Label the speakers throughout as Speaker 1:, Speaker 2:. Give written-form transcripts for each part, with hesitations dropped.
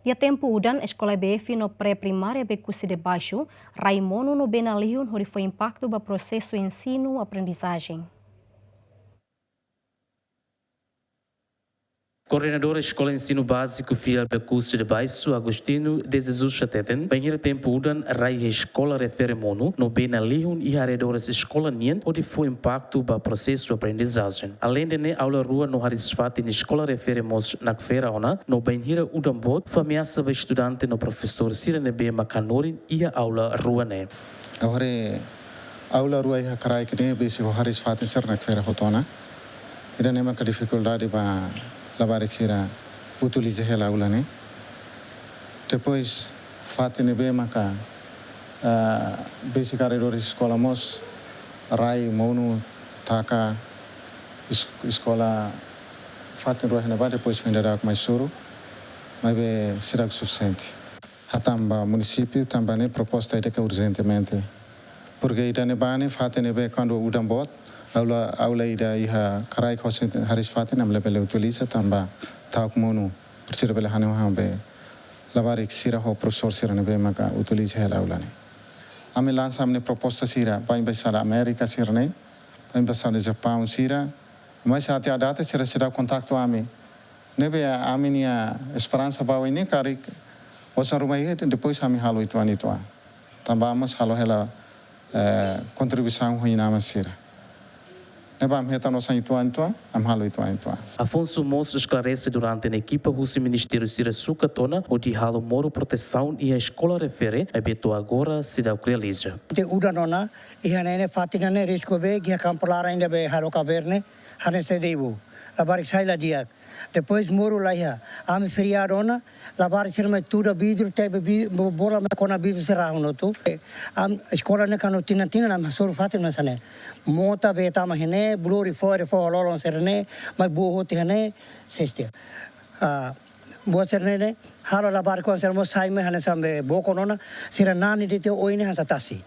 Speaker 1: E a tempo udan Eskola EBF no pre-primaria becuse de baixo, monu no nalihun hodi foi impaktu ba prosesu ensinu apredizajen.
Speaker 2: Coordenador da Escola Ensino Básico Filial Becuse de Baixo, Agostino de Jesus Chateten, banheiro tempo udan rai escola refere monu, no nalihun e arredores escola nien, onde foi impacto para processo de aprendizagem. Além de aula rua no harisfate na escola refere mos na feira ona, no banheiro udan bot, ameaça para estudante no professor Sirene B Macanorin e a aula rua ne.
Speaker 3: Agora aula rua é carai que nem besi o harisfate ser na feira hotona. Ida nem uma dificuldade para lavar exira utiliza ela aula né. Depois fate nebe maka basic corredores escola mos rai monu taka escola fate roh neba depois venderá mais soro mas será suficiente. Hatamba município também né proposta é que urgentemente porque ida neba né fate nebe quando udam bot aula ida iha karai kosen haris fate nam lebele utiliza tamba tauk monu persira bele hanu hambe lavar sira ho professor sira nebe maka utiliza hela aula ne ame lança amne proposta sira vai embasar América sira ne vai embasar Japão sira mas até a data sira contacto ame nebe ame nia esperança bawa ini kari osan rumah itu depois ame halo itu anitoa tamba mas halo hela contribuição hoinama sira.
Speaker 2: Afonso Moço esclarece durante a equipa o Ministério Sira Sucatona, onde halo moro proteção e a escola refere, a beto agora se dá o que realiza.
Speaker 4: Te udanona, e a nene fatina ne risco be, que a campolara ainda be halo caverne, hane se devo, la barik sai la diak. Depois moro lá ia, a me feriadona, la barik serma tudo vidro, teve bola me kona vidro será no tu. A escola ne kano tina na masoro fatina sane. Mota beta mahine, bluri fora lolon serne, mas burro tene, sestia. Buat serne ne, halo la barik kon sermo sai me hane sambe bokonona, sira nani dite oine hasatasi.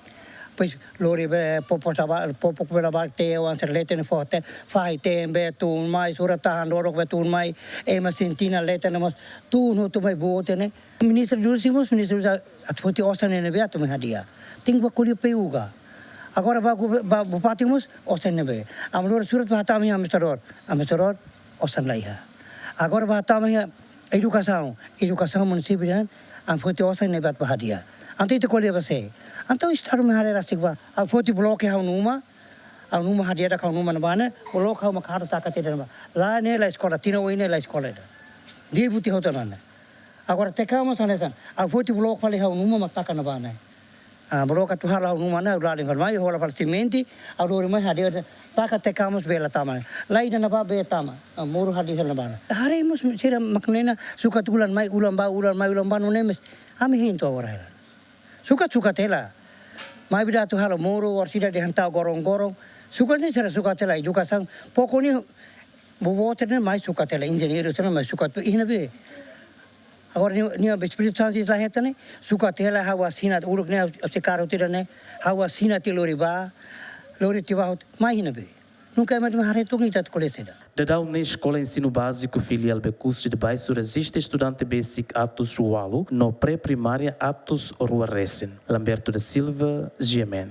Speaker 4: Pois lori popo pela bark te o anser leten forte fai tembe tun mai surata handorok betun mai e masintina leten mas tu no tu mai bote ne ministro jusimos ministro atfoti osane ne beato me hadia ting ba kuli peuga agora ba patimos osane be amlor surat batami amestoror osan laiha agora batami educação municipal am foti osane beat hadia ante te koli base então estar me harera sigwa a foti bloque ha numa hadia da ka numa na bana bloque ha makar ta ka tira lá ne la escola tina oine la escola de buti hotana agora te kamos anesan a foti bloque fale ha numa mataka na bana a bloque tu hala numa na la informai hola fal cimenti a dori mai hadia ta ka te kamos bela tama la ida na ba be tama moro hadia na bana haremos sira maknena suka tulan mai ulan ba no nemes ame hinto agora suka tela mai bida tu halo moro orsida de hantau gorong suka ni sera suka tela educação pouco ni bobote ne mais suka tela engenheiro tena mais suka tu ina be agora ni espírito santo lá hetane suka tela hawa sina uruk ne se caro tira ne hawa sina ti lori tiwa mai ina be nunca mais hare tu ni tat koleseda.
Speaker 2: Da na Escola Ensino Básico Filial Becuse de Baixo resiste estudante basic atos rualo, no pré-primária atos rua recen. Lamberto da Silva, GMN.